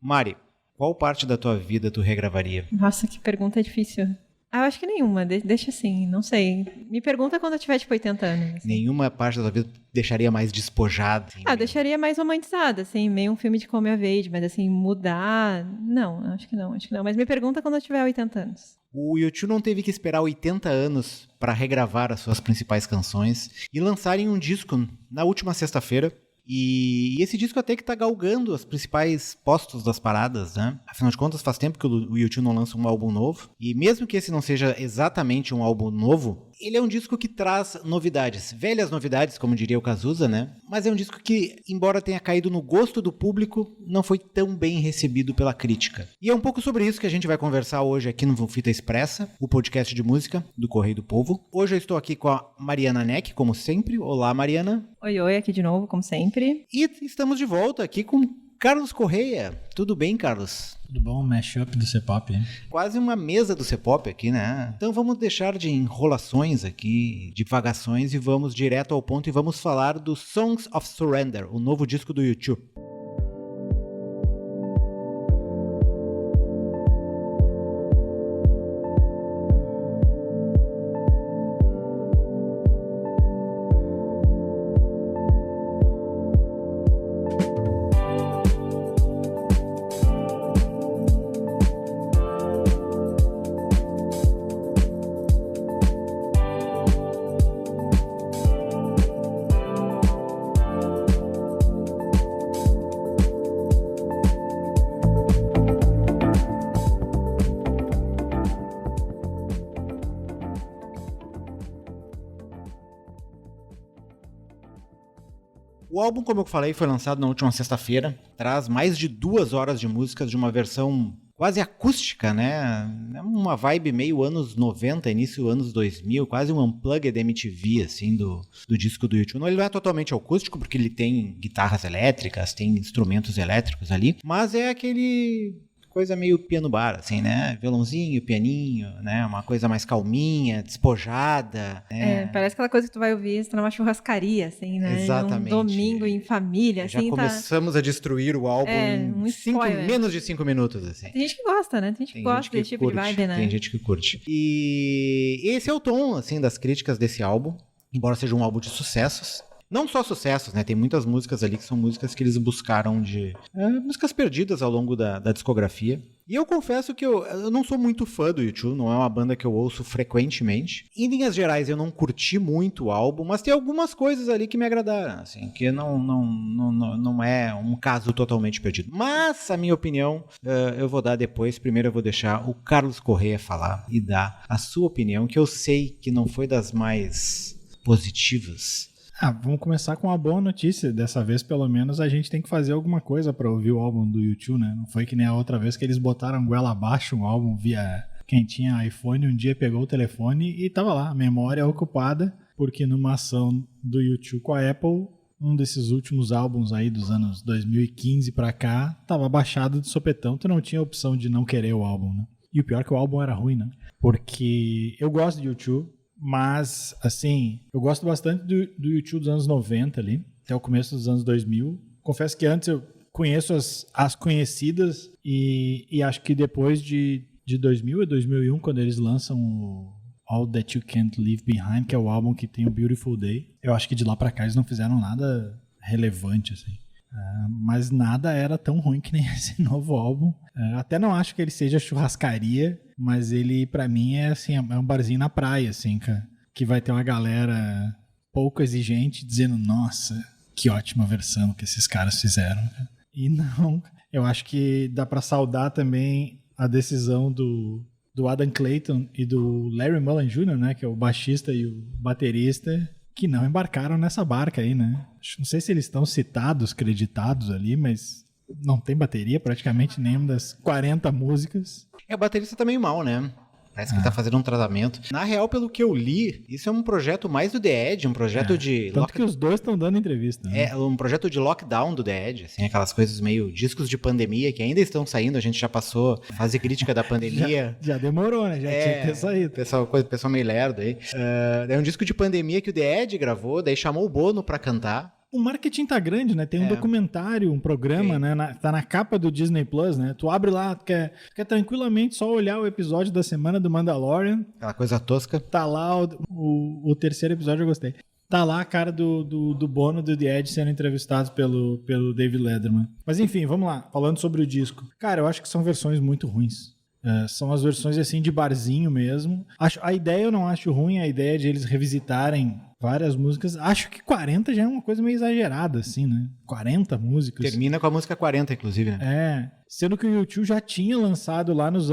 Mari, qual parte da tua vida tu regravaria? Nossa, que pergunta difícil. Eu acho que nenhuma, deixa assim, não sei. Me pergunta quando eu tiver, 80 anos. Assim. Nenhuma parte da tua vida deixaria mais despojada? Assim, deixaria mais romantizada, assim, meio um filme de come of age, mas assim, mudar... Não, acho que não. Mas me pergunta quando eu tiver 80 anos. O U2 não teve que esperar 80 anos para regravar as suas principais canções e lançarem um disco na última sexta-feira. E esse disco até que tá galgando os principais postos das paradas, né? Afinal de contas, faz tempo que o U2 não lança um álbum novo. E mesmo que esse não seja exatamente um álbum novo, ele é um disco que traz novidades. Velhas novidades, como diria o Cazuza, né? Mas é um disco que, embora tenha caído no gosto do público, não foi tão bem recebido pela crítica. E é um pouco sobre isso que a gente vai conversar hoje aqui no Fita Expressa, o podcast de música do Correio do Povo. Hoje eu estou aqui com a Mariana Neck, como sempre. Olá, Mariana. Oi, aqui de novo, como sempre. E estamos de volta aqui com Carlos Correia. Tudo bem, Carlos? Tudo bom? Mashup do C-Pop, hein? Quase uma mesa do C-Pop aqui, né? Então vamos deixar de enrolações aqui, divagações, e vamos direto ao ponto e vamos falar do Songs of Surrender, o novo disco do U2. O álbum, como eu falei, foi lançado na última sexta-feira. Traz mais de 2 horas de músicas de uma versão quase acústica, né? É uma vibe meio anos 90, início anos 2000, quase um unplugged MTV, assim, do disco do U2. Ele não é totalmente acústico, porque ele tem guitarras elétricas, tem instrumentos elétricos ali, mas é aquele... coisa meio piano bar, assim, né? Violãozinho, pianinho, né? Uma coisa mais calminha, despojada. Né? Parece aquela coisa que tu vai ouvir, você tá numa churrascaria, assim, né? Exatamente. Um domingo em família, já assim, começamos a destruir o álbum em menos de 5 minutos, assim. Tem gente que gosta, né? Tem gente que gosta desse tipo de vibe, né? Tem gente que curte. E esse é o tom, assim, das críticas desse álbum, embora seja um álbum de sucessos. Não só sucessos, né? Tem muitas músicas ali que são músicas que eles buscaram de... músicas perdidas ao longo da discografia. E eu confesso que eu não sou muito fã do U2, não é uma banda que eu ouço frequentemente. Em linhas gerais, eu não curti muito o álbum, mas tem algumas coisas ali que me agradaram, assim, que não é um caso totalmente perdido. Mas, a minha opinião, eu vou dar depois. Primeiro eu vou deixar o Carlos Correia falar e dar a sua opinião, que eu sei que não foi das mais positivas. Vamos começar com uma boa notícia. Dessa vez, pelo menos, a gente tem que fazer alguma coisa pra ouvir o álbum do U2, né? Não foi que nem a outra vez que eles botaram goela abaixo um álbum via... Quem tinha iPhone um dia pegou o telefone e tava lá, a memória ocupada, porque numa ação do U2 com a Apple, um desses últimos álbuns aí dos anos 2015 pra cá, tava baixado de sopetão, tu não tinha opção de não querer o álbum, né? E o pior é que o álbum era ruim, né? Porque eu gosto de U2, mas, assim, eu gosto bastante do U2 dos anos 90 ali, até o começo dos anos 2000. Confesso que antes eu conheço as conhecidas e acho que depois de 2000 e 2001, quando eles lançam o All That You Can't Leave Behind, que é o álbum que tem o Beautiful Day, eu acho que de lá pra cá eles não fizeram nada relevante, assim. Mas nada era tão ruim que nem esse novo álbum. Até não acho que ele seja churrascaria, mas ele, pra mim, é assim, é um barzinho na praia, assim, que vai ter uma galera pouco exigente dizendo, nossa, que ótima versão que esses caras fizeram. E não, eu acho que dá pra saudar também a decisão do Adam Clayton e do Larry Mullen Jr., né, que é o baixista e o baterista, que não embarcaram nessa barca aí, né? Não sei se eles estão citados, creditados ali, mas não tem bateria praticamente nenhuma das 40 músicas. O baterista tá meio mal, né? Parece que tá fazendo um tratamento. Na real, pelo que eu li, isso é um projeto mais do The Edge, um projeto de... Tanto que os dois estão dando entrevista. Né? É um projeto de lockdown do The Edge, assim, aquelas coisas meio discos de pandemia que ainda estão saindo, a gente já passou a fase crítica da pandemia. já demorou, né? Já tinha que ter saído. Pessoal meio lerdo aí. É um disco de pandemia que o The Edge gravou, daí chamou o Bono pra cantar. O marketing tá grande, né? Tem um documentário, um programa, né? Tá na capa do Disney Plus, né? Tu abre lá, tu quer tranquilamente só olhar o episódio da semana do Mandalorian. Aquela coisa tosca. Tá lá o terceiro episódio, eu gostei. Tá lá a cara do Bono e do The Edge sendo entrevistados pelo David Letterman. Mas enfim, vamos lá. Falando sobre o disco. Cara, eu acho que são versões muito ruins. São as versões assim de barzinho mesmo. A ideia eu não acho ruim, a ideia de eles revisitarem várias músicas. Acho que 40 já é uma coisa meio exagerada, assim, né? 40 músicas. Termina com a música 40, inclusive, né? Sendo que o U2 já tinha lançado lá nos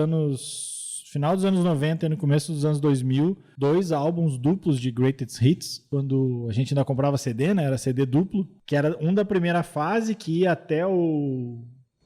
final dos anos 90 e no começo dos anos 2000, 2 álbuns duplos de Greatest Hits, quando a gente ainda comprava CD, né? Era CD duplo, que era um da primeira fase que ia até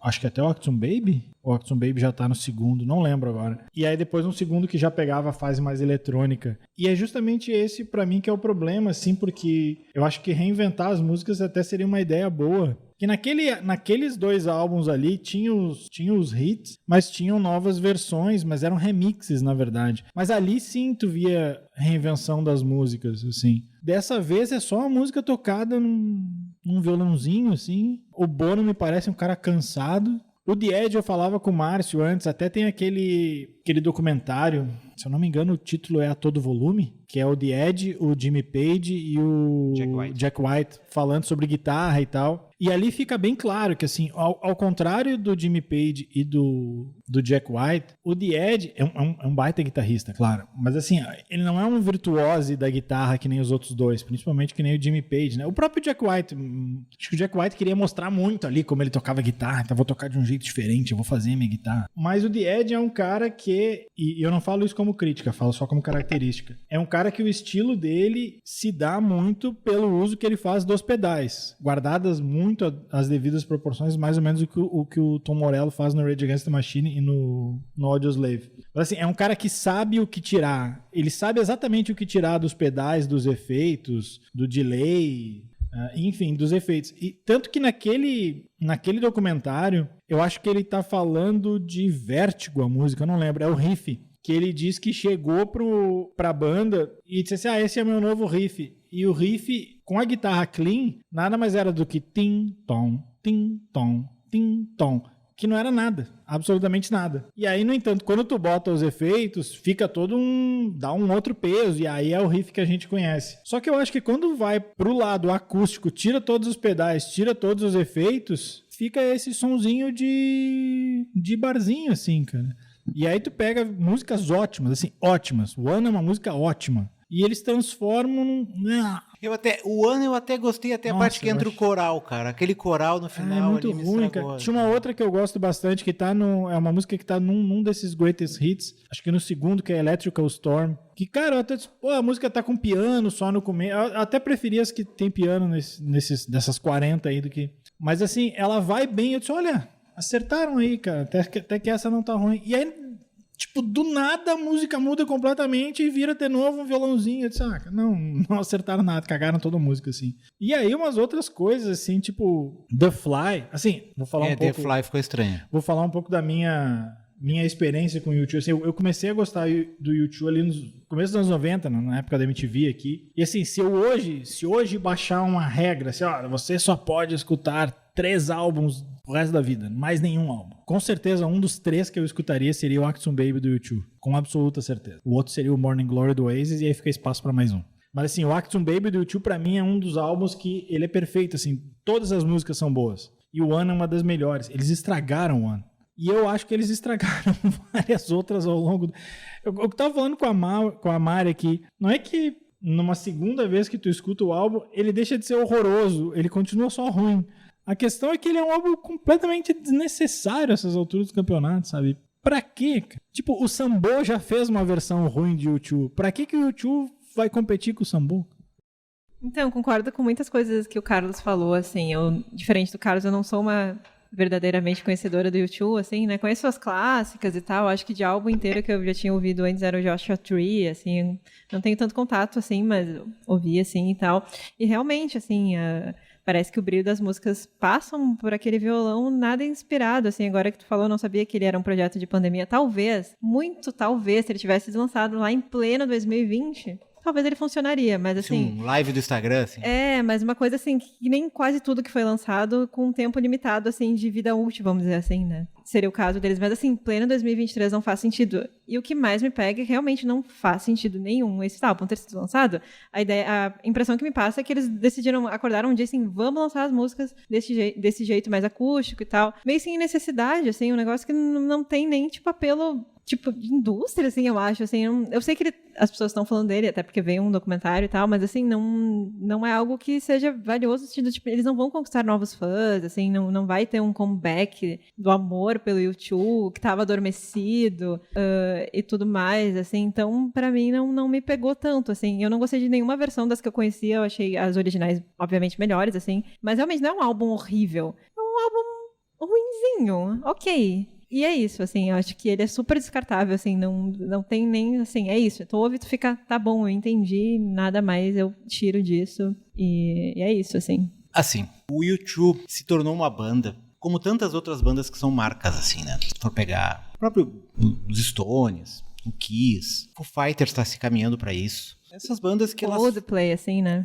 acho que até o Achtung Baby? O Achtung Baby já tá no segundo, não lembro agora. E aí depois um segundo que já pegava a fase mais eletrônica. E é justamente esse, pra mim, que é o problema, assim, porque eu acho que reinventar as músicas até seria uma ideia boa. Que naqueles 2 álbuns ali tinha os hits, mas tinham novas versões, mas eram remixes, na verdade. Mas ali sim tu via reinvenção das músicas, assim. Dessa vez é só a música tocada num violãozinho, assim. O Bono me parece um cara cansado. O The Edge eu falava com o Márcio antes, até tem aquele documentário, se eu não me engano o título é A Todo Volume, que é o The Edge, o Jimmy Page e o Jack White falando sobre guitarra e tal. E ali fica bem claro que, assim, ao contrário do Jimmy Page e do Jack White, o The Edge é um baita guitarrista, claro. Mas, assim, ele não é um virtuose da guitarra que nem os outros dois, principalmente que nem o Jimmy Page, né? O próprio Jack White, acho que o Jack White queria mostrar muito ali como ele tocava guitarra, então vou tocar de um jeito diferente, eu vou fazer minha guitarra. Mas o The Edge é um cara que, e eu não falo isso como crítica, falo só como característica, é um cara que o estilo dele se dá muito pelo uso que ele faz dos pedais, guardadas muito as devidas proporções, mais ou menos o que o Tom Morello faz no Rage Against the Machine e no Audioslave. Mas assim, é um cara que sabe o que tirar. Ele sabe exatamente o que tirar dos pedais, dos efeitos, do delay, enfim, dos efeitos. E tanto que naquele documentário, eu acho que ele tá falando de Vértigo, a música, eu não lembro, é o riff. Que ele diz que chegou pra banda e disse assim, esse é meu novo riff. E o riff, com a guitarra clean, nada mais era do que tim-tom, tim-tom, tim-tom, que não era nada, absolutamente nada. E aí, no entanto, quando tu bota os efeitos, fica dá um outro peso, e aí é o riff que a gente conhece. Só que eu acho que quando vai pro lado acústico, tira todos os pedais, tira todos os efeitos, fica esse sonzinho de barzinho, assim, cara. E aí tu pega músicas ótimas, assim, ótimas. O One é uma música ótima. E eles transformam O One eu até gostei, até a parte que entra o coral, cara. Aquele coral no final é muito ali ruim, cara. Tinha uma outra que eu gosto bastante, que tá é uma música que tá num desses greatest hits, acho que no segundo, que é Electrical Storm. Que, cara, eu até disse, a música tá com piano só no começo. Eu até preferia as que tem piano dessas 40 aí do que... Mas assim, ela vai bem. Eu disse, olha... Acertaram aí, cara. Até que essa não tá ruim. E aí, tipo, do nada a música muda completamente e vira de novo um violãozinho. Eu disse, não acertaram nada, cagaram toda a música, assim. E aí umas outras coisas, assim, tipo, The Fly. Assim, vou falar um pouco... The Fly ficou estranho. Vou falar um pouco da minha experiência com o U2. Assim, eu comecei a gostar do U2 ali no começo dos anos 90, na época da MTV aqui. E assim, se hoje baixar uma regra, assim, você só pode escutar 3 álbuns o resto da vida, mais nenhum álbum. Com certeza, um dos 3 que eu escutaria seria o Achtung Baby do U2, com absoluta certeza. O outro seria o Morning Glory do Oasis e aí fica espaço para mais um. Mas assim, o Achtung Baby do U2 pra mim é um dos álbuns que ele é perfeito, assim, todas as músicas são boas. E o One é uma das melhores. Eles estragaram o One. E eu acho que eles estragaram várias outras ao longo do... Eu tava falando com a Mari aqui, não é que numa segunda vez que tu escuta o álbum, ele deixa de ser horroroso, ele continua só ruim. A questão é que ele é um álbum completamente desnecessário a essas alturas do campeonato, sabe? Pra quê? Tipo, o Sambo já fez uma versão ruim de U2. Pra que o U2 vai competir com o Sambo? Então, concordo com muitas coisas que o Carlos falou, assim. Diferente do Carlos, eu não sou uma verdadeiramente conhecedora do U2, assim, né? Conheço as clássicas e tal. Acho que de álbum inteiro que eu já tinha ouvido antes era o Joshua Tree, assim. Não tenho tanto contato, assim, mas ouvi, assim, e tal. E realmente, assim... Parece que o brilho das músicas passam por aquele violão nada inspirado, assim, agora que tu falou, eu não sabia que ele era um projeto de pandemia. Talvez, muito talvez, se ele tivesse lançado lá em pleno 2020, talvez ele funcionaria, mas assim... Um live do Instagram, assim. Mas uma coisa assim, que nem quase tudo que foi lançado com um tempo limitado, assim, de vida útil, vamos dizer assim, né? Seria o caso deles, mas assim, pleno 2023 não faz sentido. E o que mais me pega é que realmente não faz sentido nenhum esse álbum ter sido lançado. A impressão que me passa é que eles acordaram um dia assim, vamos lançar as músicas desse jeito mais acústico e tal. Meio sem necessidade, assim, um negócio que não tem nem, tipo, apelo... tipo, de indústria, assim, eu acho, assim, eu sei que as pessoas estão falando dele, até porque veio um documentário e tal, mas, assim, não é algo que seja valioso, tipo, eles não vão conquistar novos fãs, assim, não vai ter um comeback do amor pelo YouTube, que tava adormecido, e tudo mais, assim, então, pra mim, não me pegou tanto, assim, eu não gostei de nenhuma versão das que eu conhecia, eu achei as originais, obviamente, melhores, assim, mas realmente não é um álbum horrível, é um álbum ruinzinho, ok. E é isso, assim, eu acho que ele é super descartável, assim, não tem nem, assim, é isso. Tu ouve, tu fica, tá bom, eu entendi, nada mais eu tiro disso. E é isso, assim. Assim, o U2 se tornou uma banda, como tantas outras bandas que são marcas, assim, né? Se for pegar o próprio os Stones, o Kiss, o Foo Fighters está se caminhando para isso. Essas bandas que o elas... Coldplay, assim, né?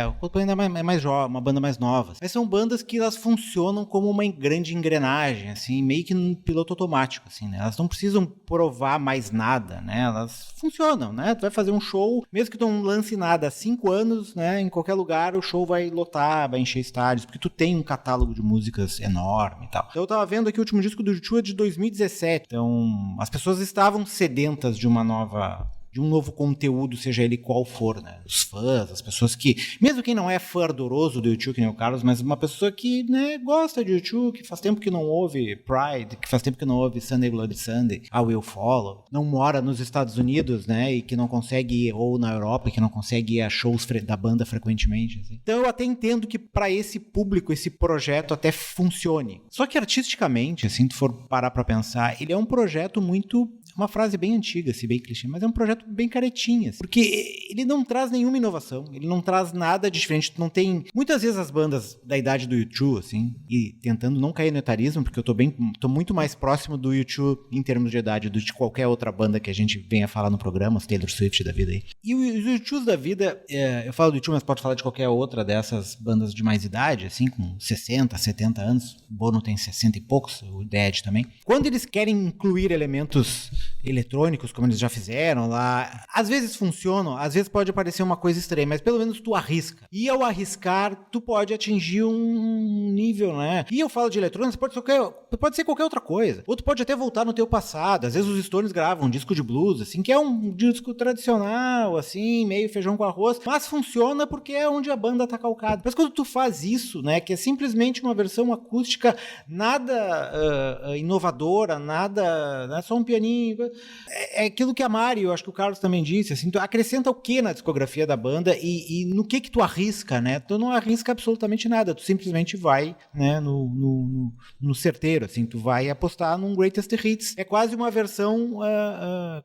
O Coldplay ainda é mais jovem, uma banda mais nova. Mas são bandas que elas funcionam como uma grande engrenagem, assim, meio que num piloto automático, assim, né? Elas não precisam provar mais nada, né? Elas funcionam, né? Tu vai fazer um show, mesmo que tu não lance nada há 5 anos, né? Em qualquer lugar, o show vai lotar, vai encher estádios, porque tu tem um catálogo de músicas enorme e tal. Então eu tava vendo aqui o último disco do U2 de 2017. Então, as pessoas estavam sedentas de um novo conteúdo, seja ele qual for, né? Os fãs, as pessoas que... Mesmo quem não é fã ardoroso do U2, que nem o Carlos, mas uma pessoa que, né, gosta de U2, que faz tempo que não ouve Pride, que faz tempo que não ouve Sunday Bloody Sunday, I Will Follow, não mora nos Estados Unidos, né, e que não consegue ir, ou na Europa, e que não consegue ir a shows da banda frequentemente, assim. Então eu até entendo que para esse público, esse projeto até funcione. Só que artisticamente, assim, tu for parar pra pensar, ele é um projeto muito... Uma frase bem antiga, assim, bem clichê, mas é um projeto bem caretinha, assim, porque ele não traz nenhuma inovação, ele não traz nada de diferente, não tem... Muitas vezes as bandas da idade do U2, assim, e tentando não cair no etarismo, porque eu tô muito mais próximo do U2 em termos de idade do que qualquer outra banda que a gente venha falar no programa, os Taylor Swift da vida aí. E os U2 da vida, eu falo do U2, mas pode falar de qualquer outra dessas bandas de mais idade, assim, com 60, 70 anos, o Bono tem 60 e poucos, o Dead também. Quando eles querem incluir elementos eletrônicos, como eles já fizeram lá, às vezes funcionam, às vezes pode parecer uma coisa estranha, mas pelo menos tu arrisca. E ao arriscar, tu pode atingir um nível, né? E eu falo de eletrônicos, pode ser qualquer outra coisa. Ou tu pode até voltar no teu passado. Às vezes os Stones gravam um disco de blues, assim, que é um disco tradicional, assim, meio feijão com arroz, mas funciona porque é onde a banda tá calcada. Mas quando tu faz isso, né, que é simplesmente uma versão acústica, nada inovadora, nada, né, só um pianinho, é aquilo que a Mari, eu acho que o Carlos também disse, assim, tu acrescenta o que na discografia da banda e no que tu arrisca, né? Tu não arrisca absolutamente nada, tu simplesmente vai, né, no certeiro, assim, tu vai apostar num Greatest Hits. É quase uma versão,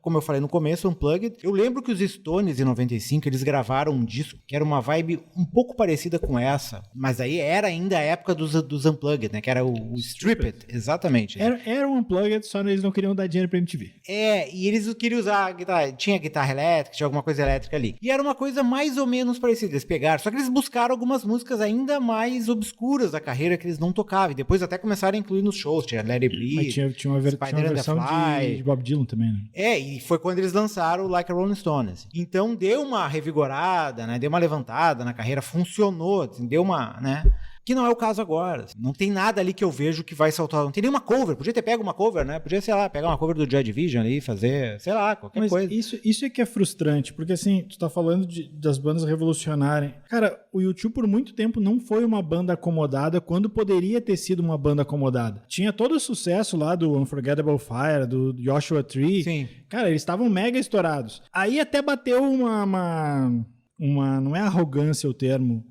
como eu falei no começo, Unplugged. Eu lembro que os Stones, em 95, eles gravaram um disco que era uma vibe um pouco parecida com essa, mas aí era ainda a época dos Unplugged, né? Que era o Strip It, exatamente. Era um Unplugged, só eles não queriam dar dinheiro pra MTV. E eles queriam usar guitarra, tinha guitarra elétrica, tinha alguma coisa elétrica ali. E era uma coisa mais ou menos parecida, eles pegaram, só que eles buscaram algumas músicas ainda mais obscuras da carreira que eles não tocavam, e depois até começaram a incluir nos shows, tinha Let It Bleed, mas tinha uma versão de Bob Dylan também, né? E foi quando eles lançaram o Like a Rolling Stones. Então deu uma revigorada, né, deu uma levantada na carreira, funcionou, assim, deu uma, né... Que não é o caso agora. Não tem nada ali que eu vejo que vai saltar. Não tem nenhuma cover. Podia ter pego uma cover, né? Podia, sei lá, pegar uma cover do Joy Division ali e fazer, sei lá, qualquer coisa. Isso é que é frustrante, porque assim, tu tá falando das bandas revolucionarem. Cara, o U2 por muito tempo não foi uma banda acomodada quando poderia ter sido uma banda acomodada. Tinha todo o sucesso lá do Unforgettable Fire, do Joshua Tree. Sim. Cara, eles estavam mega estourados. Aí até bateu uma não é arrogância o termo,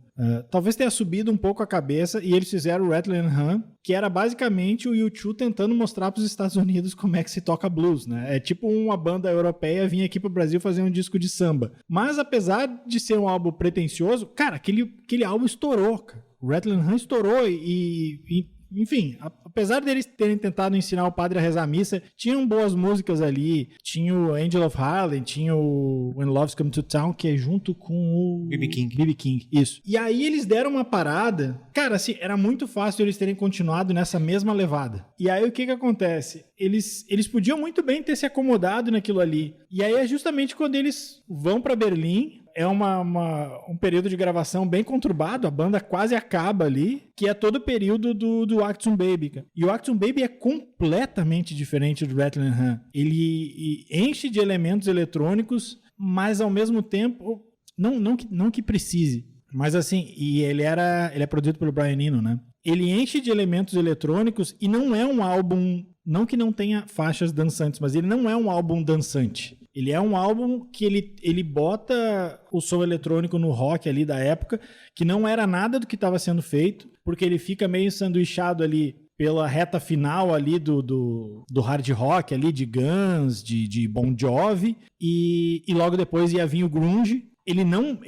talvez tenha subido um pouco a cabeça e eles fizeram o Rattle and Hum, que era basicamente o U2 tentando mostrar para os Estados Unidos como é que se toca blues, né? É tipo uma banda europeia vir aqui pro Brasil fazer um disco de samba. Mas apesar de ser um álbum pretensioso, cara, aquele álbum estourou, cara. O Rattle and Hum estourou e enfim, apesar deles terem tentado ensinar o padre a rezar a missa, tinham boas músicas ali. Tinha o Angel of Harlem, tinha o When Love's Come to Town, que é junto com o B.B. King. B.B. King, isso. E aí eles deram uma parada. Cara, assim, era muito fácil eles terem continuado nessa mesma levada. E aí o que acontece? Eles podiam muito bem ter se acomodado naquilo ali. E aí é justamente quando eles vão pra Berlim. É um período de gravação bem conturbado, a banda quase acaba ali, que é todo o período do Achtung Baby, cara. E o Achtung Baby é completamente diferente do Rattling Hun. Ele enche de elementos eletrônicos, mas ao mesmo tempo, não que precise, mas assim, e ele é produzido pelo Brian Eno, né? Ele enche de elementos eletrônicos e não é um álbum, não que não tenha faixas dançantes, mas ele não é um álbum dançante. Ele é um álbum que ele bota o som eletrônico no rock ali da época, que não era nada do que estava sendo feito, porque ele fica meio sanduichado ali pela reta final ali do hard rock ali, de Guns, de Bon Jovi, e logo depois ia vir o grunge. Ele não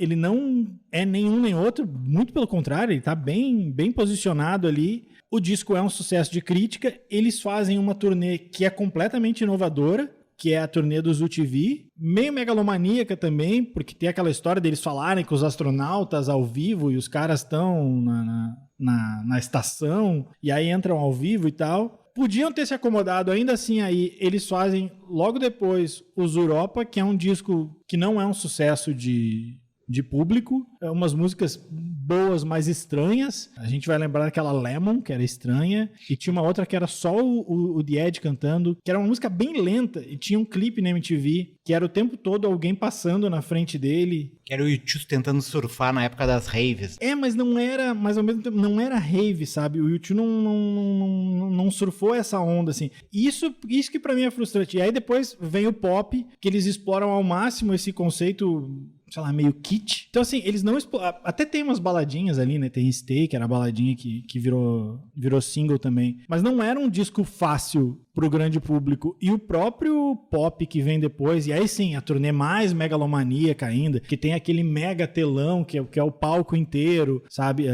é nenhum nem outro, muito pelo contrário, ele está bem posicionado ali. O disco é um sucesso de crítica, eles fazem uma turnê que é completamente inovadora, que é a turnê dos UTV, meio megalomaníaca também, porque tem aquela história deles falarem com os astronautas ao vivo e os caras estão na estação e aí entram ao vivo e tal. Podiam ter se acomodado, ainda assim aí eles fazem logo depois os Europa, que é um disco que não é um sucesso de público, umas músicas boas, mas estranhas. A gente vai lembrar daquela Lemon, que era estranha, e tinha uma outra que era só o The Edge cantando, que era uma música bem lenta, e tinha um clipe na MTV, que era o tempo todo alguém passando na frente dele. Que era o U2 tentando surfar na época das raves. Mas não era, mas ao mesmo tempo não era rave, sabe? O U2 não surfou essa onda, assim. Isso que pra mim é frustrante. E aí depois vem o pop, que eles exploram ao máximo esse conceito, sei lá, meio kit. Então, assim, eles não até tem umas baladinhas ali, né? Tem Stay, que era a baladinha que virou single também. Mas não era um disco fácil pro grande público. E o próprio pop que vem depois, e aí sim, a turnê mais megalomaníaca ainda, que tem aquele mega telão, que é o palco inteiro, sabe?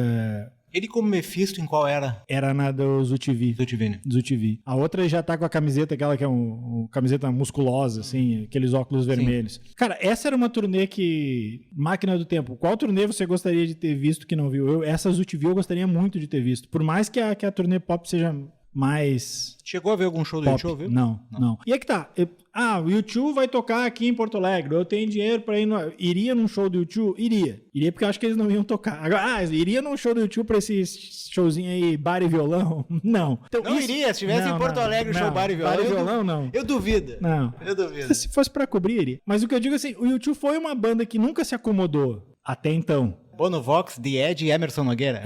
Ele como Mephisto em qual era? Era na dos UTV. Do UTV, né? Dos UTV. A outra já tá com a camiseta, aquela que é camiseta musculosa, assim, aqueles óculos vermelhos. Cara, essa era uma turnê que... Máquina do Tempo. Qual turnê você gostaria de ter visto que não viu? Essas UTV eu gostaria muito de ter visto. Por mais que a turnê pop seja mais... Chegou a ver algum show do U2, viu? Não. E é que tá. O U2 vai tocar aqui em Porto Alegre. Eu tenho dinheiro pra ir Iria num show do U2? Iria porque eu acho que eles não iam tocar. Agora, iria num show do U2 pra esse showzinho aí, bar e violão? Não. Então, não iria. Se tivesse em Porto Alegre o show bar e violão. Bar e violão, não. Eu duvido. Não. Eu duvido. Se fosse pra cobrir, iria. Mas o que eu digo assim, o U2 foi uma banda que nunca se acomodou até então. Bono Vox, The Edge e Emerson Nogueira.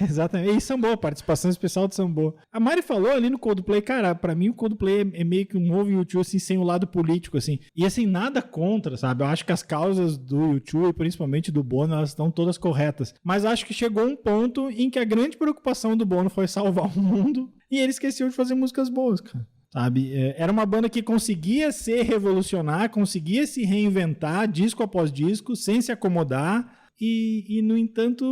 Exatamente. E Sambo, participação especial do Sambo. A Mari falou ali no Coldplay, cara, pra mim o Coldplay é meio que um novo U2, assim, sem o lado político, assim. E assim, nada contra, sabe? Eu acho que as causas do U2 e principalmente do Bono, elas estão todas corretas. Mas acho que chegou um ponto em que a grande preocupação do Bono foi salvar o mundo e ele esqueceu de fazer músicas boas, cara. Sabe? Era uma banda que conseguia se revolucionar, conseguia se reinventar disco após disco, sem se acomodar. E no entanto,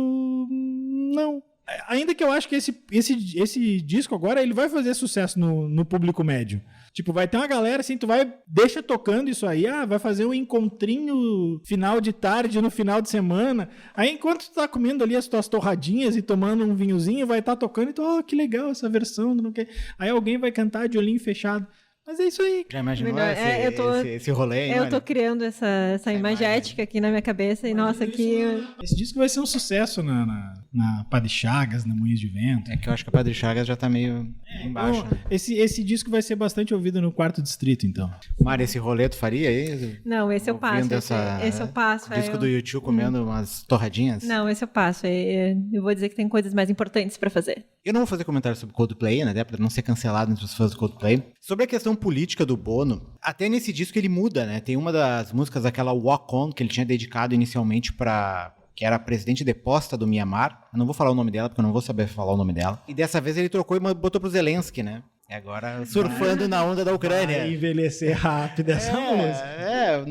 não. Ainda que eu acho que esse disco agora ele vai fazer sucesso no público médio. Tipo, vai ter uma galera assim, deixa tocando isso aí, vai fazer um encontrinho final de tarde, no final de semana. Aí enquanto tu tá comendo ali as tuas torradinhas e tomando um vinhozinho, vai estar tocando e tu, que legal essa versão. Não quer. Aí alguém vai cantar de olhinho fechado. Mas é isso aí. Já imaginou esse rolê aí? Eu tô criando essa imagética aqui na minha cabeça e nossa, aqui... Esse disco vai ser um sucesso na Padre Chagas, na Moinhos de Vento. É que eu acho que a Padre Chagas já tá meio embaixo. Então, esse disco vai ser bastante ouvido no Quarto Distrito, então. Mari, esse rolê tu faria aí? Não, esse eu passo. Esse eu passo. Disco do U2 comendo umas torradinhas? Não, esse eu passo. Eu vou dizer que tem coisas mais importantes pra fazer. Eu não vou fazer comentário sobre Coldplay, né? Pra não ser cancelado entre os fãs do Coldplay. Sobre a questão política do Bono, até nesse disco ele muda, né? Tem uma das músicas, aquela Walk On, que ele tinha dedicado inicialmente que era a presidente deposta do Myanmar. Eu não vou falar o nome dela, porque eu não vou saber falar o nome dela. E dessa vez ele trocou e botou pro Zelensky, né? E agora surfando na onda da Ucrânia. Vai envelhecer rápido essa música.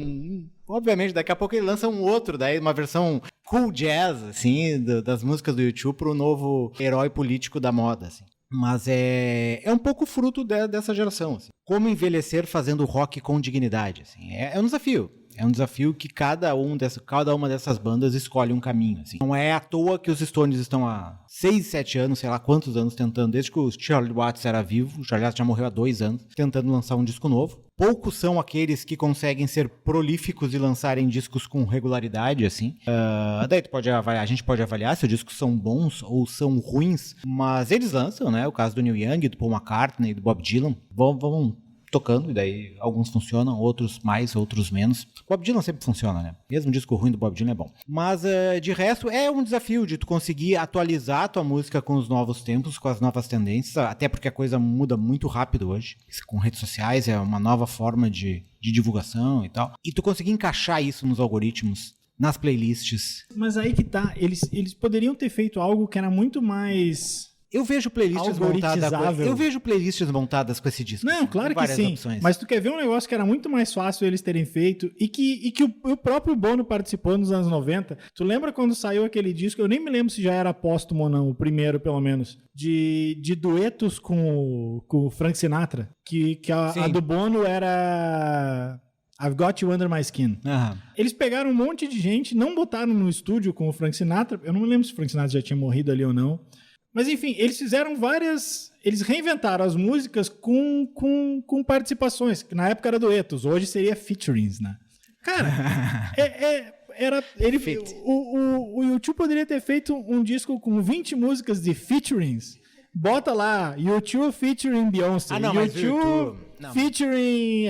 Obviamente, daqui a pouco ele lança um outro, daí uma versão cool jazz, assim, das músicas do U2 pro novo herói político da moda, assim. Mas é um pouco fruto dessa geração. Assim. Como envelhecer fazendo rock com dignidade. Assim. É um desafio. É um desafio que cada uma dessas bandas escolhe um caminho. Assim. Não é à toa que os Stones estão há 6, 7 anos, sei lá quantos anos, tentando, desde que o Charlie Watts era vivo, o Charlie Watts já morreu há 2 anos, tentando lançar um disco novo. Poucos são aqueles que conseguem ser prolíficos e lançarem discos com regularidade, assim. Daí a gente pode avaliar se os discos são bons ou são ruins, mas eles lançam, né? O caso do Neil Young, do Paul McCartney, do Bob Dylan. Vão tocando, e daí alguns funcionam, outros mais, outros menos. Bob Dylan sempre funciona, né? Mesmo um disco ruim do Bob Dylan é bom. Mas, de resto, é um desafio de tu conseguir atualizar a tua música com os novos tempos, com as novas tendências, até porque a coisa muda muito rápido hoje. Com redes sociais, é uma nova forma de divulgação e tal. E tu conseguir encaixar isso nos algoritmos, nas playlists. Mas aí que tá, eles poderiam ter feito algo que era muito mais... Eu vejo playlists montadas com esse disco. Não, claro que sim. Opções. Mas tu quer ver um negócio que era muito mais fácil eles terem feito e que o próprio Bono participou nos anos 90. Tu lembra quando saiu aquele disco? Eu nem me lembro se já era póstumo ou não, o primeiro pelo menos. De duetos com o Frank Sinatra. Que a do Bono era... I've Got You Under My Skin. Uhum. Eles pegaram um monte de gente, não botaram no estúdio com o Frank Sinatra. Eu não me lembro se o Frank Sinatra já tinha morrido ali ou não. Mas enfim, eles fizeram eles reinventaram as músicas com participações, que na época era duetos, hoje seria featurings, né? Cara, o YouTube poderia ter feito um disco com 20 músicas de featurings. Bota lá, YouTube featuring Beyoncé, YouTube featuring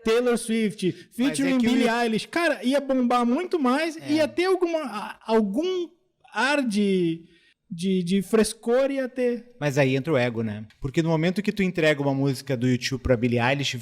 Taylor Swift, featuring Billie Eilish. Cara, ia bombar muito mais, ia ter algum ar de frescor ia ter. Mas aí entra o ego, né? Porque no momento que tu entrega uma música do YouTube pra Billie Eilish,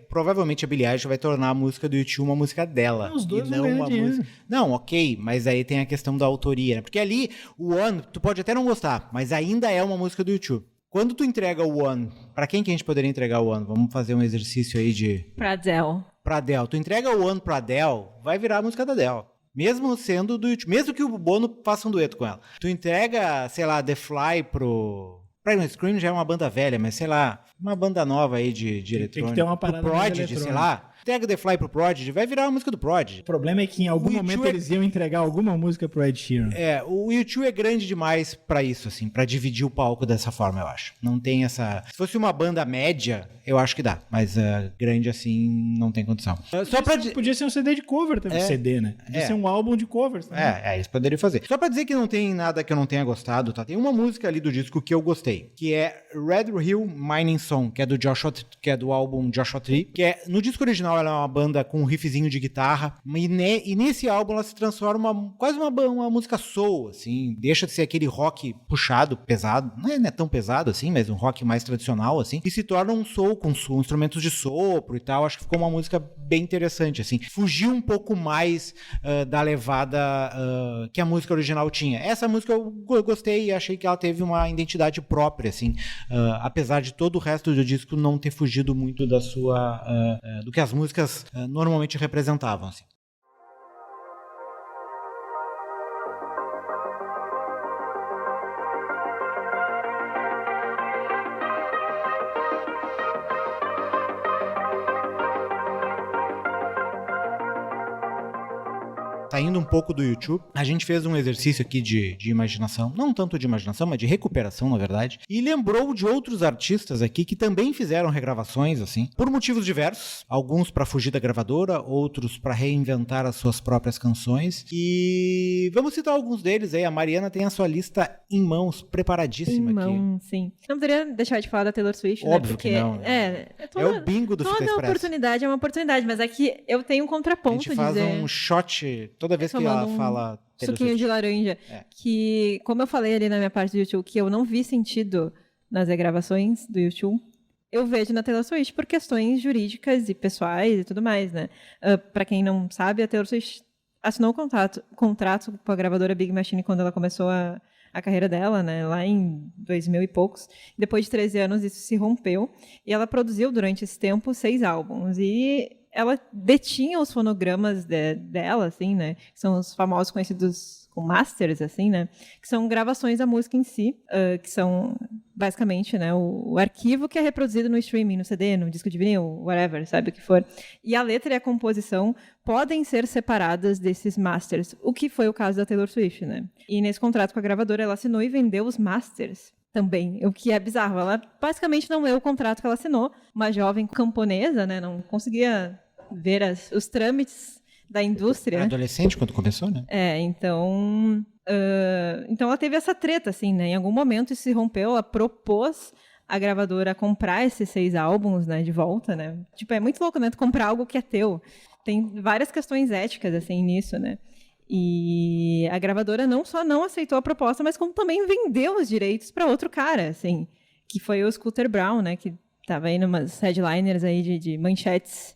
provavelmente a Billie Eilish vai tornar a música do YouTube uma música dela. Os dois e não uma música. Não, ok, mas aí tem a questão da autoria, né? Porque ali, o One, tu pode até não gostar, mas ainda é uma música do YouTube. Quando tu entrega o One, pra quem que a gente poderia entregar o One? Vamos fazer um exercício aí de... Pra Adele. Tu entrega o One pra Adele, vai virar a música da Adele. Mesmo sendo do YouTube, mesmo que o Bono faça um dueto com ela. Tu entrega, sei lá, The Fly pro... Primal Scream já é uma banda velha, mas sei lá, uma banda nova aí de eletrônica. Tem que ter uma parada pro Prodigy, sei lá. Entrega The Fly pro Prodigy, vai virar uma música do Prodigy. O problema é que em algum momento eles iam entregar alguma música pro Ed Sheeran. O YouTube é grande demais pra isso, assim, pra dividir o palco dessa forma, eu acho. Não tem essa... Se fosse uma banda média, eu acho que dá, mas grande assim, não tem condição. Podia ser um CD de cover também, CD, né? Podia ser um álbum de covers também. Eles poderiam fazer. Só pra dizer que não tem nada que eu não tenha gostado, tá? Tem uma música ali do disco que eu gostei, que é Red Hill Mining Song, que é do álbum Joshua Tree, que é, no disco original ela é uma banda com um riffzinho de guitarra, e nesse álbum ela se transforma quase uma música soul, assim, deixa de ser aquele rock puxado, pesado, não é tão pesado assim, mas um rock mais tradicional, assim, e se torna um soul com instrumentos de sopro e tal. Acho que ficou uma música bem interessante, assim, fugiu um pouco mais da levada que a música original tinha. Essa música eu gostei e achei que ela teve uma identidade própria, assim, apesar de todo o resto do disco não ter fugido muito da sua do que as músicas normalmente representavam, assim. Saindo um pouco do YouTube, a gente fez um exercício aqui de imaginação, não tanto de imaginação, mas de recuperação, na verdade, e lembrou de outros artistas aqui que também fizeram regravações, assim, por motivos diversos, alguns para fugir da gravadora, outros para reinventar as suas próprias canções, e vamos citar alguns deles aí. A Mariana tem a sua lista em mãos, preparadíssima aqui. Sim. Não poderia deixar de falar da Taylor Swift, óbvio, né? Porque que não. É o bingo do Fita Express. Toda oportunidade é uma oportunidade, mas aqui eu tenho um contraponto. A gente faz um shot toda vez que ela fala... Suquinho de laranja. Que, como eu falei ali na minha parte do YouTube, que eu não vi sentido nas regravações do YouTube, eu vejo na Taylor Swift por questões jurídicas e pessoais e tudo mais, né? Pra quem não sabe, a Taylor Swift assinou um contrato com a gravadora Big Machine quando ela começou a carreira dela, né, lá em 2000 e poucos. Depois de 13 anos, isso se rompeu. E ela produziu, durante esse tempo, 6 álbuns. E ela detinha os fonogramas dela, assim, né, que são os famosos conhecidos como masters, assim, né, que são gravações da música em si, que são basicamente, né, o arquivo que é reproduzido no streaming, no CD, no disco de vinil, whatever, sabe o que for. E a letra e a composição podem ser separadas desses masters, o que foi o caso da Taylor Swift, né? E nesse contrato com a gravadora, ela assinou e vendeu os masters também, o que é bizarro. Ela basicamente não leu o contrato que ela assinou, uma jovem camponesa, né, não conseguia ver os trâmites da indústria. Era adolescente quando começou, né? Então ela teve essa treta, assim, né? Em algum momento isso se rompeu, ela propôs a gravadora comprar esses 6 álbuns, né, de volta, né? Tipo, é muito louco, né? Tu comprar algo que é teu. Tem várias questões éticas, assim, nisso, né? E a gravadora não só não aceitou a proposta, mas como também vendeu os direitos para outro cara, assim, que foi o Scooter Braun, né? Que tava aí numas headliners aí de manchetes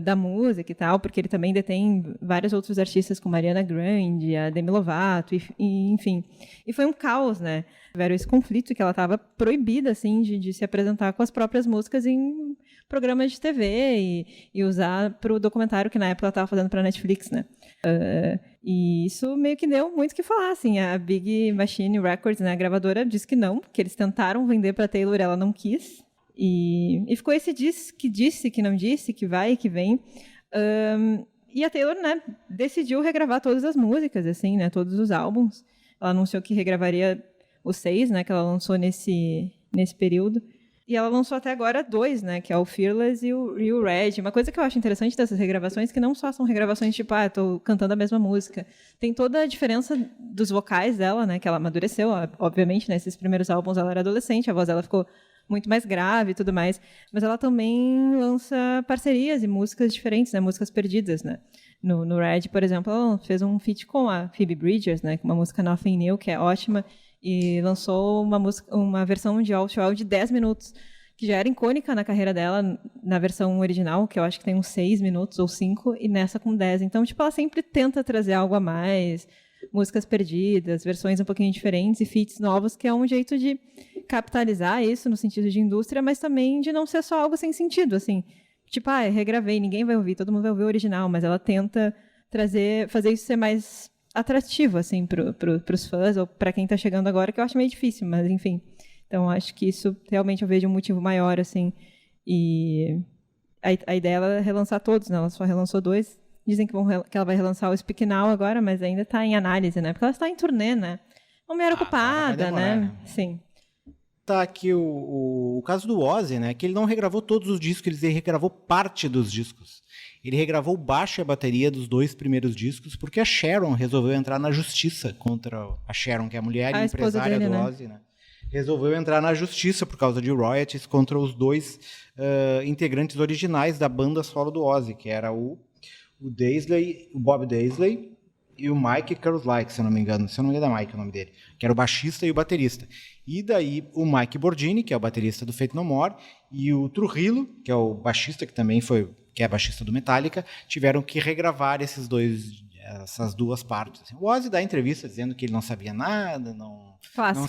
da música e tal, porque ele também detém vários outros artistas como Ariana Grande, a Demi Lovato, enfim. E foi um caos, né? Tiveram esse conflito que ela estava proibida, assim, de se apresentar com as próprias músicas em programas de TV e usar para o documentário que na época ela estava fazendo para a Netflix, né? E isso meio que deu muito o que falar, assim. A Big Machine Records, né, a gravadora, disse que não, que eles tentaram vender para Taylor, ela não quis. E ficou esse disse, que não disse, que vai e que vem. E a Taylor, né, decidiu regravar todas as músicas, assim, né, todos os álbuns. Ela anunciou que regravaria os 6, né, que ela lançou nesse período. E ela lançou até agora 2, né, que é o Fearless e o Red. Uma coisa que eu acho interessante dessas regravações é que não só são regravações tipo, tô cantando a mesma música. Tem toda a diferença dos vocais dela, né, que ela amadureceu. Obviamente, nesses primeiros álbuns ela era adolescente, a voz dela ficou muito mais grave e tudo mais, mas ela também lança parcerias e músicas diferentes, né, músicas perdidas, né. No Red, por exemplo, ela fez um feat com a Phoebe Bridgers, né, com uma música Nothing New, que é ótima, e lançou uma versão de All to All de 10 minutos, que já era icônica na carreira dela, na versão original, que eu acho que tem uns 6 minutos ou 5, e nessa com 10. Então, tipo, ela sempre tenta trazer algo a mais, músicas perdidas, versões um pouquinho diferentes e feats novos, que é um jeito de capitalizar isso no sentido de indústria, mas também de não ser só algo sem sentido, assim. Tipo, regravei, ninguém vai ouvir, todo mundo vai ouvir o original, mas ela tenta fazer isso ser mais atrativo, assim, pros fãs ou para quem tá chegando agora, que eu acho meio difícil, mas enfim. Então, acho que isso realmente eu vejo um motivo maior, assim, e a ideia é relançar todos, né? Ela só relançou 2. Dizem que ela vai relançar o Speak Now agora, mas ainda está em análise, né? Porque ela está em turnê, né? Uma mulher ocupada, né? Sim. Tá aqui o caso do Ozzy, né? Que ele não regravou todos os discos, ele regravou parte dos discos. Ele regravou o baixo e a bateria dos 2 primeiros discos, porque a Sharon resolveu entrar na justiça contra a Sharon, que é a mulher e empresária do Ozzy, né? Resolveu entrar na justiça por causa de royalties contra os 2 integrantes originais da banda solo do Ozzy, que era o Daisley, o Bob Daisley e o Mike Kerslake, se eu não me engano é Mike o nome dele, que era o baixista e o baterista. E daí o Mike Bordini, que é o baterista do Faith No More, e o Trujillo, que é o baixista, que é baixista do Metallica, tiveram que regravar essas 2 partes. O Ozzy dá entrevista dizendo que ele não sabia nada, não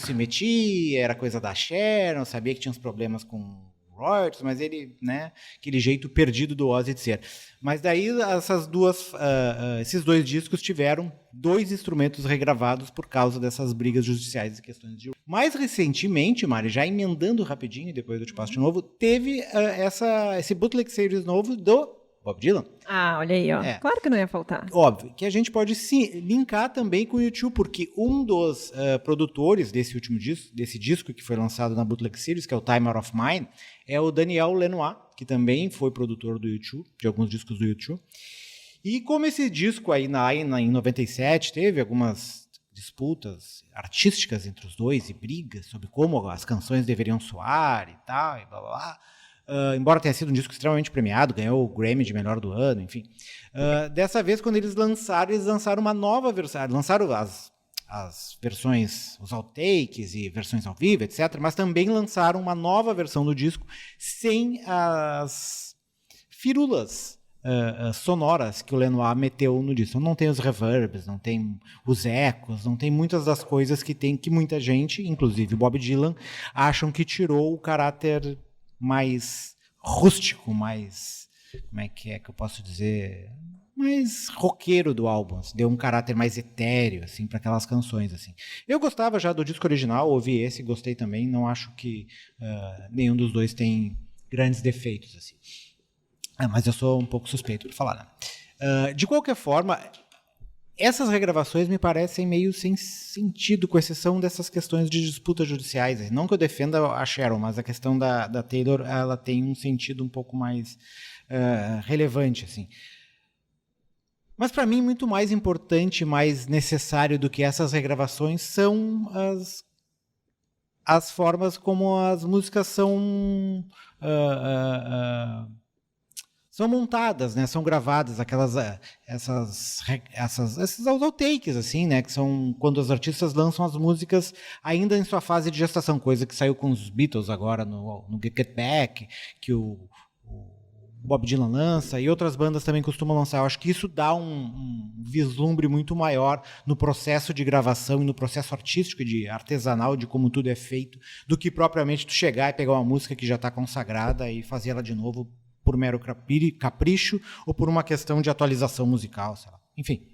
se metia, era coisa da Sharon, sabia que tinha uns problemas com royalties, mas ele, né, aquele jeito perdido do Ozzy de ser. Mas daí esses 2 discos tiveram 2 instrumentos regravados por causa dessas brigas judiciais e questões de... Mais recentemente, Mari, já emendando rapidinho, depois eu te passo de novo, teve esse bootleg series novo do Bob Dylan. Olha aí, ó. Claro que não ia faltar. Óbvio, que a gente pode linkar também com o YouTube, porque um dos produtores desse último disco que foi lançado na Bootleg Series, que é o Time Out of Mind, é o Daniel Lanois, que também foi produtor do YouTube, de alguns discos do YouTube. E como esse disco aí em 97 teve algumas disputas artísticas entre os dois e brigas sobre como as canções deveriam soar e tal, e blá blá blá. Embora tenha sido um disco extremamente premiado, ganhou o Grammy de melhor do ano, enfim. Dessa vez, quando eles lançaram uma nova versão, lançaram as versões, os outtakes e versões ao vivo, etc., mas também lançaram uma nova versão do disco sem as firulas sonoras que o Lanois meteu no disco. Não tem os reverbs, não tem os ecos, não tem muitas das coisas que muita gente, inclusive Bob Dylan, acham que tirou o caráter mais rústico, mais, como é que eu posso dizer, mais roqueiro do álbum, assim, deu um caráter mais etéreo, assim, para aquelas canções, assim. Eu gostava já do disco original, ouvi esse, gostei também, não acho que nenhum dos dois tem grandes defeitos, assim. Mas eu sou um pouco suspeito para falar, né? De qualquer forma, essas regravações me parecem meio sem sentido, com exceção dessas questões de disputas judiciais. Não que eu defenda a Sharon, mas a questão da Taylor, ela tem um sentido um pouco mais relevante, assim. Mas para mim, muito mais importante, mais necessário do que essas regravações são as formas como as músicas são montadas, né? São gravadas, esses outtakes, assim, né? Que são quando os artistas lançam as músicas ainda em sua fase de gestação, coisa que saiu com os Beatles agora no Get Back, que o Bob Dylan lança, e outras bandas também costumam lançar. Eu acho que isso dá um vislumbre muito maior no processo de gravação e no processo artístico e de artesanal de como tudo é feito, do que propriamente tu chegar e pegar uma música que já está consagrada e fazer ela de novo por mero capricho ou por uma questão de atualização musical, sei lá. Enfim.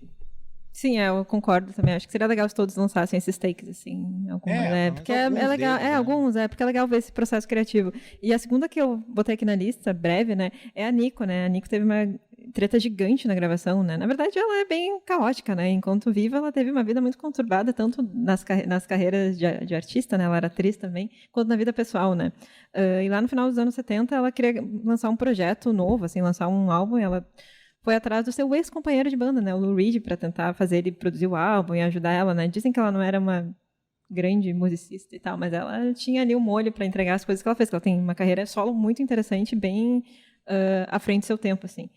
Sim, eu concordo também. Acho que seria legal se todos lançassem esses takes, assim. Porque é legal. Deles, alguns, porque é legal ver esse processo criativo. E a segunda que eu botei aqui na lista, breve, né, é a Nico, né? A Nico teve uma treta gigante na gravação, né? Na verdade, ela é bem caótica, né? Enquanto viva, ela teve uma vida muito conturbada, tanto nas carreiras de artista, né? Ela era atriz também, quanto na vida pessoal, né? E lá no final dos anos 70, ela queria lançar um projeto novo, assim, lançar um álbum, e ela foi atrás do seu ex-companheiro de banda, né, o Lou Reed, para tentar fazer ele produzir o álbum e ajudar ela, né? Dizem que ela não era uma grande musicista e tal, mas ela tinha ali o molho para entregar as coisas que ela fez, que ela tem uma carreira solo muito interessante, bem à frente do seu tempo, assim.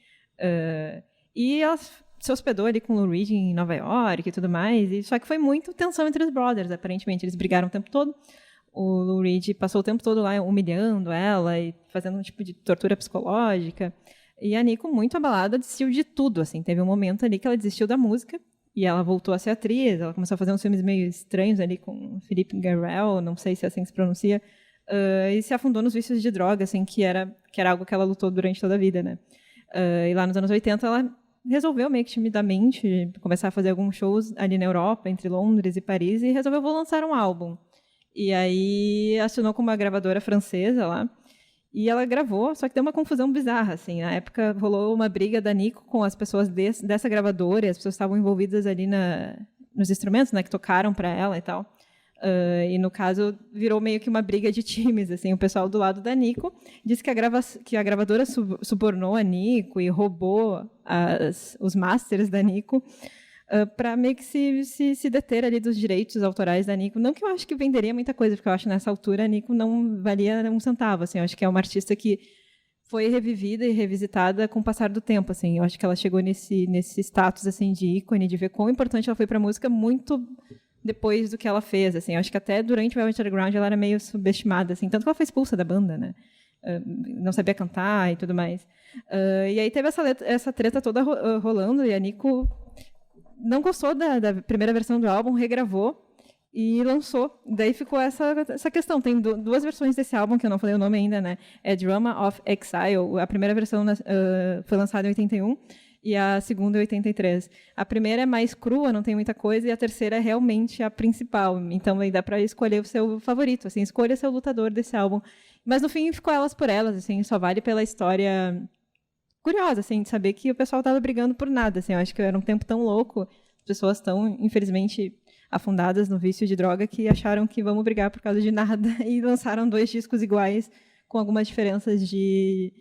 E ela se hospedou ali com o Lou Reed em Nova York e tudo mais, e só que foi muito tensão entre os brothers, aparentemente. Eles brigaram o tempo todo. O Lou Reed passou o tempo todo lá humilhando ela e fazendo um tipo de tortura psicológica. E a Nico, muito abalada, desistiu de tudo, assim. Teve um momento ali que ela desistiu da música e ela voltou a ser atriz. Ela começou a fazer uns filmes meio estranhos ali com Philippe Garrel, não sei se é assim que se pronuncia, e se afundou nos vícios de droga, assim, que era algo que ela lutou durante toda a vida, né? E lá nos anos 80 ela resolveu meio que timidamente começar a fazer alguns shows ali na Europa, entre Londres e Paris, e resolveu vou lançar um álbum. E aí assinou com uma gravadora francesa lá. E ela gravou, só que deu uma confusão bizarra, assim. Na época, rolou uma briga da Nico com as pessoas dessa gravadora, e as pessoas estavam envolvidas ali nos instrumentos, né, que tocaram para ela e tal. E, no caso, virou meio que uma briga de times, assim. O pessoal do lado da Nico disse que a gravadora subornou a Nico e roubou os masters da Nico, para meio que se deter ali dos direitos autorais da Nico. Não que eu acho que venderia muita coisa, porque eu acho que nessa altura a Nico não valia um centavo, assim. Eu acho que é uma artista que foi revivida e revisitada com o passar do tempo, assim. Eu acho que ela chegou nesse status, assim, de ícone, de ver quão importante ela foi para a música muito depois do que ela fez, assim. Eu acho que até durante o Velvet Underground ela era meio subestimada, assim. Tanto que ela foi expulsa da banda, né? Não sabia cantar e tudo mais. E aí teve essa treta toda rolando, e a Nico não gostou da primeira versão do álbum, regravou e lançou. Daí ficou essa questão. Tem duas versões desse álbum, que eu não falei o nome ainda, né? É Drama of Exile. A primeira versão foi lançada em 81 e a segunda em 83. A primeira é mais crua, não tem muita coisa, e a terceira é realmente a principal. Então, aí dá para escolher o seu favorito. Assim, escolha seu lutador desse álbum. Mas, no fim, ficou Elas por Elas. Assim, só vale pela história curiosa, assim, de saber que o pessoal estava brigando por nada, assim. Eu acho que era um tempo tão louco, as pessoas tão, infelizmente, afundadas no vício de droga, que acharam que vamos brigar por causa de nada e lançaram 2 discos iguais, com algumas diferenças de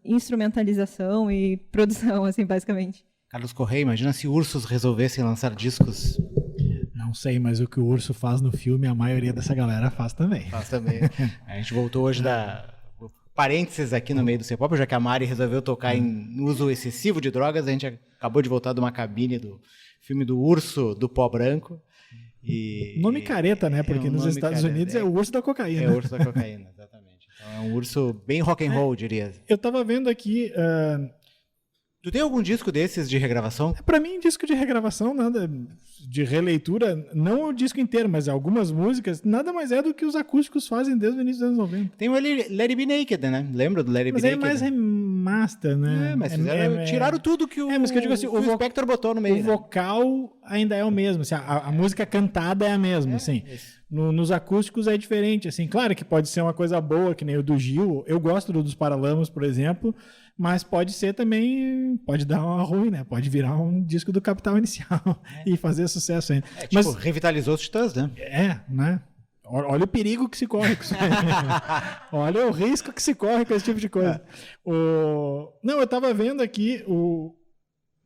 instrumentalização e produção, assim, basicamente. Carlos Correia, imagina se ursos resolvessem lançar discos. Não sei, mas o que o urso faz no filme, a maioria dessa galera faz também. Faz também. A gente voltou hoje parênteses aqui no meio do C-Pop, já que a Mari resolveu tocar em uso excessivo de drogas, a gente acabou de voltar de uma cabine do filme do Urso do Pó Branco. Nome careta, né? Porque nos Estados Unidos é o urso da cocaína. É o urso da cocaína, exatamente. Então é um urso bem rock and roll, diria. Eu tava vendo aqui... Tu tem algum disco desses de regravação? Pra mim, disco de regravação, nada de releitura, não o disco inteiro, mas algumas músicas, nada mais é do que os acústicos fazem desde o início dos anos 90. Tem o Let It Be Naked, né? Lembra do Let It Be Naked? Mas é remaster, né? Mas tiraram tudo que o, mas que eu digo assim, o Spector botou no meio. O vocal ainda é o mesmo, assim, a música cantada é a mesma, assim. Nos acústicos é diferente, assim. Claro que pode ser uma coisa boa, que nem o do Gil. Eu gosto dos Paralamas, por exemplo, mas pode ser também, pode dar uma ruim, né? Pode virar um disco do Capital Inicial e fazer sucesso ainda. Mas revitalizou os Titãs, né? Né? Olha o perigo que se corre com isso aí. Olha o risco que se corre com esse tipo de coisa. Não, eu tava vendo aqui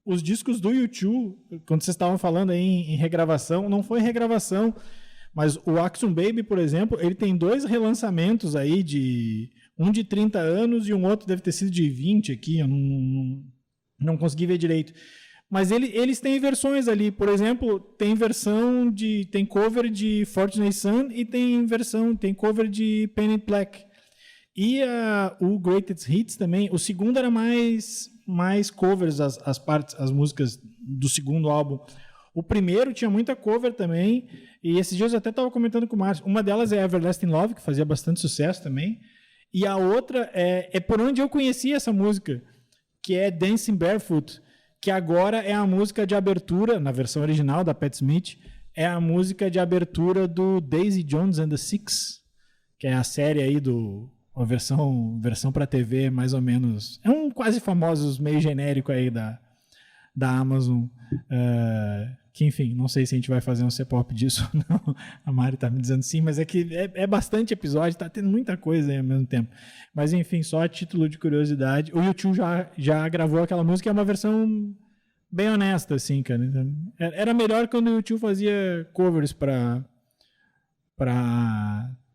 os discos do U2, quando vocês estavam falando aí em regravação, não foi regravação, mas o Axum Baby, por exemplo, ele tem 2 relançamentos aí, um de 30 anos e um outro deve ter sido de 20 aqui, eu não consegui ver direito. Mas eles têm versões ali, por exemplo, tem cover de Fortunate Son e tem cover de Painted Black. E o Greatest Hits também, o segundo era mais covers, as músicas do segundo álbum. O primeiro tinha muita cover também, e esses dias eu até estava comentando com o Márcio. Uma delas é Everlasting Love, que fazia bastante sucesso também, e a outra é por onde eu conheci essa música, que é Dancing Barefoot, que agora é a música de abertura, na versão original da Pat Smith, é a música de abertura do Daisy Jones and the Six, que é a série aí a versão para TV, mais ou menos. É um quase famoso, meio genérico aí da Amazon. Que, enfim, não sei se a gente vai fazer um C-pop disso ou não. A Mari tá me dizendo sim, mas é que é bastante episódio, tá tendo muita coisa aí ao mesmo tempo. Mas, enfim, só a título de curiosidade. O U2 já gravou aquela música, é uma versão bem honesta, assim, cara. Era melhor quando o U2 fazia covers pra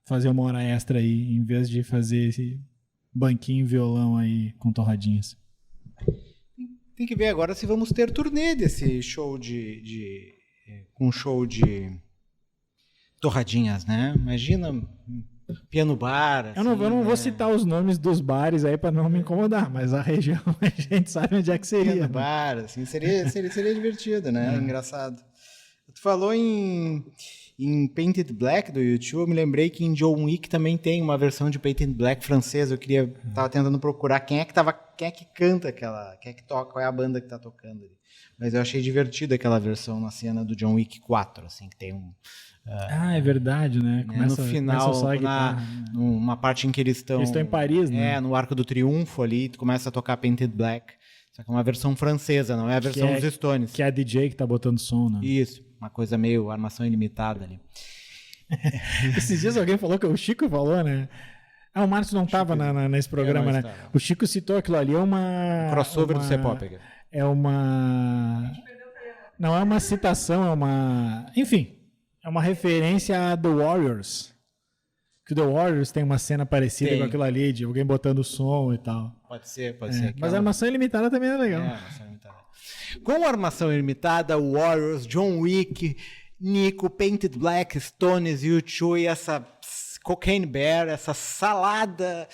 fazer uma hora extra aí, em vez de fazer esse banquinho violão aí com torradinhas. Tem que ver agora se vamos ter turnê desse show com show de torradinhas, né? Imagina piano bar. Assim, eu não vou citar os nomes dos bares aí para não me incomodar, mas a região a gente sabe onde é que seria. Piano bar, assim, seria divertido, né? Engraçado. Tu falou em Painted Black do U2, eu me lembrei que em John Wick também tem uma versão de Painted Black francesa. Tava tentando procurar quem é que canta aquela, quem é que toca, qual é a banda que tá tocando ali. Mas eu achei divertida aquela versão na cena do John Wick 4, assim, que tem um... é verdade, né? No final, numa parte em que eles estão em Paris, né? No Arco do Triunfo ali, tu começa a tocar Painted Black. Só que é uma versão francesa, não é a versão dos Stones. Que é a DJ que tá botando som, né? Isso, uma coisa meio armação ilimitada ali. Esses dias alguém falou que o Chico falou, né? O Márcio não estava nesse programa, né? Estava. O Chico citou aquilo ali, é uma... crossover do C-pop. É uma... Não é uma citação, é uma... Enfim, é uma referência a The Warriors. Que The Warriors tem uma cena parecida com aquilo ali, de alguém botando som e tal. Pode ser. Mas a armação ilimitada também é legal. Armação ilimitada. Com a armação ilimitada, Warriors, John Wick, Nico, Painted Black, Stones, U2 e essa Cocaine Bear, essa salada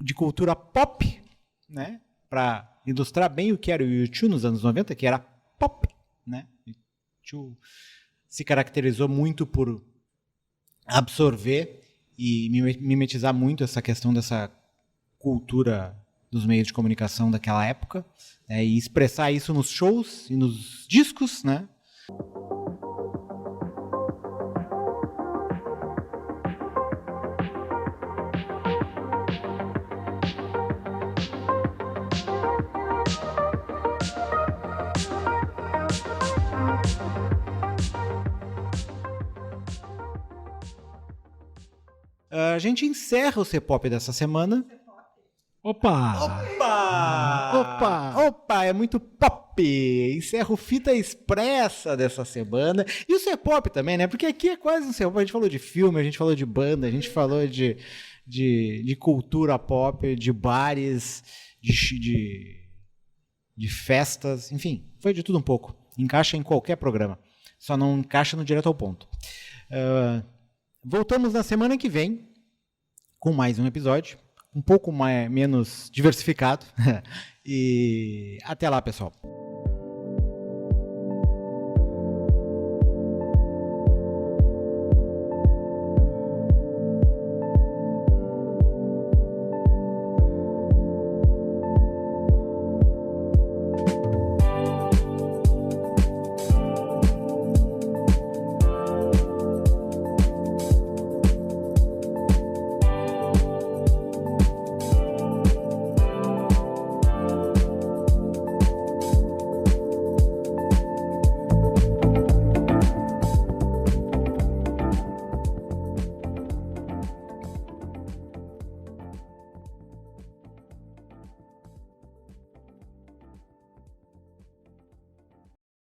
de cultura pop, né? Para ilustrar bem o que era o U2 nos anos 90, que era pop, né? O U2 se caracterizou muito por absorver e mimetizar muito essa questão dessa cultura dos meios de comunicação daquela época, né, e expressar isso nos shows e nos discos, né? A gente encerra o C-pop dessa semana. Opa! É muito pop! Encerra o Fita Expressa dessa semana. E o C-pop também, né? Porque aqui é quase um C-pop. A gente falou de filme, a gente falou de banda, a gente falou de cultura pop, de bares, de festas, enfim, foi de tudo um pouco. Encaixa em qualquer programa. Só não encaixa no Direto ao Ponto. Voltamos na semana que vem com mais um episódio, um pouco menos diversificado. E até lá, pessoal.